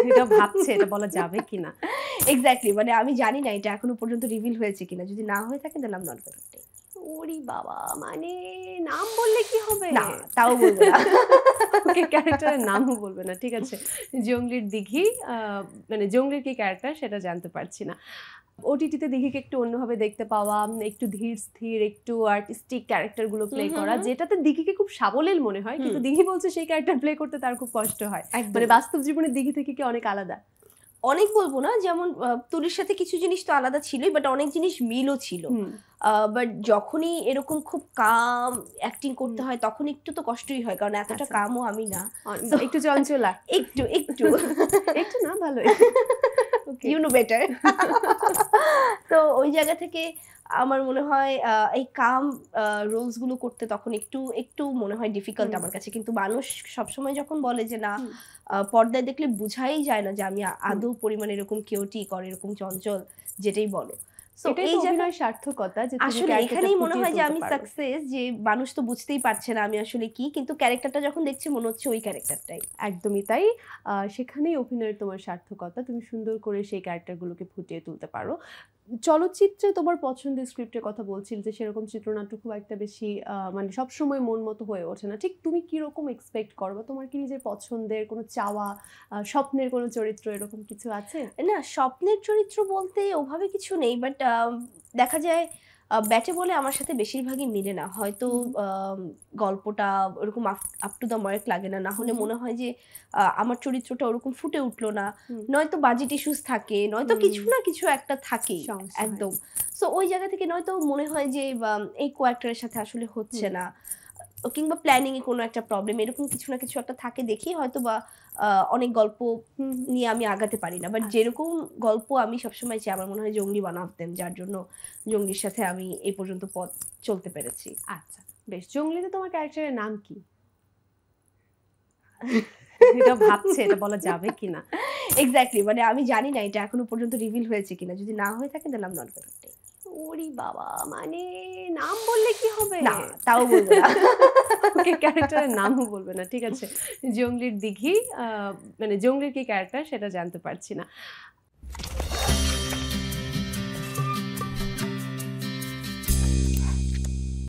এটা ভাবছে এটা বলা যাবে কিনা। এক্স্যাক্টলি, মানে আমি জানি না এটা এখনো পর্যন্ত রিভিল হয়েছে কিনা। যদি না হয়ে থাকে তাহলে আই এম নট গোনা টেল। ওরে বাবা, মানে নাম বললে কি হবে? না, তাও বলবো না। ওকে, ক্যারেক্টারের নামও বলবে না, ঠিক আছে। জংলির দিঘি, মানে জংলির কি ক্যারেক্টার সেটা জানতে পারছি না। ওটিটিতে দিঘিকে একটু অন্যভাবে দেখতে পাওয়া, একটু ধীর স্থির, একটু আর্টিস্টিক ক্যারেক্টারগুলো প্লে করা, যেটাতে দিঘিকে খুব সাবলীল মনে হয়, কিন্তু দিঘি বলছে সেই ক্যারেক্টার প্লে করতে তার খুব কষ্ট হয়। মানে বাস্তব জীবনে দিঘি থেকে কি অনেক আলাদা? অনেক বলবো না, যেমন তুলির সাথে কিছু জিনিস তো আলাদা ছিলই, বাট অনেক জিনিস মিলও ছিল। বাট যখনই এরকম খুব কাম অ্যাক্টিং করতে হয় তখন একটু তো কষ্টই হয়, কারণ এতটা কামও আমি না, একটু চঞ্চলা। একটু একটু একটু না, ভালো, ইউ নো বেটার। তো ওই জায়গা থেকে আমার মনে হয় এই কাম রোলস গুলো করতে তখন একটু একটু মনে হয় ডিফিকাল্ট আমার কাছে। কিন্তু মানুষ সবসময় যখন বলে যে না, পর্দায় দেখলে বুঝাই যায় না যে আমি আদৌ পরিমাণে এরকম কেউটিক আর এরকম চঞ্চল, যেটাই বলো। এই অভিনয় সার্থকতা, যে আসলে এখানেই মনে হয় যে আমি সাকসেস, যে মানুষ তো বুঝতেই পারছে না আমি আসলে কি, কিন্তু ক্যারেক্টারটা যখন দেখছে মনে হচ্ছে ওই ক্যারেক্টারটাই। একদমই তাই। সেখানেই অভিনয়ের তোমার সার্থকতা, তুমি সুন্দর করে সেই ক্যারেক্টারগুলোকে ফুটিয়ে তুলতে পারো। চলচ্চিত্রে তোমার পছন্দের স্ক্রিপ্টের কথা বলছিল যে সেরকম চিত্রনাট্য খুব একটা বেশি মানে সবসময় মন মতো হয়ে ওঠে না, ঠিক তুমি কিরকম এক্সপেক্ট করো, বা তোমার কি নিজের পছন্দের কোনো চাওয়া, স্বপ্নের কোনো চরিত্র এরকম কিছু আছে? না, স্বপ্নের চরিত্র বলতে ওভাবে কিছু নেই, বাট দেখা যায় ব্যাটে বলে আমার সাথে বেশিরভাগই মিলে না, হয়তো গল্পটা ওরকম আপ টু দ্য মার্ক লাগে না, না হলে মনে হয় যে আমার চরিত্রটা ওরকম ফুটে উঠলো না, নয়তো বাজেট ইস্যুস থাকে, নয়তো কিছু না কিছু একটা থাকে একদম। সো ওই জায়গা থেকে নয়তো মনে হয় যে এই কোঅ্যাক্টরের সাথে আসলে হচ্ছে না, কিংবা প্ল্যানিং এ কোনো একটা প্রবলেম, এরকম কিছু না কিছু একটা থাকে দেখি হয়তো, বা অনেক গল্প নিয়ে আমি আগাতে পারি না। বাট যেরকম গল্প আমি সবসময় চাই, আমার মনে হয় জঙ্গলি ওয়ান অফ দেম, যার জন্য জঙ্গলির সাথে আমি এই পর্যন্ত পথ চলতে পেরেছি। আচ্ছা বেশ, জঙ্গলিতে তোমার ক্যারেক্টারের নাম কি? এটা ভাবছে এটা বলা যাবে কিনা। এক্স্যাক্টলি, মানে আমি জানি না এটা এখনো পর্যন্ত রিভিল হয়েছে কিনা। যদি না হয়ে থাকে তাহলে আই এম নট গোনা টেল। ওরে বাবা, মানে নাম বললে কি হবে? না, তাও বলবো না। ওকে, ক্যারেক্টারের নামও বলবে না, ঠিক আছে। জংলির দিঘি, মানে জংলির কি ক্যারেক্টার সেটা জানতে পারছি না।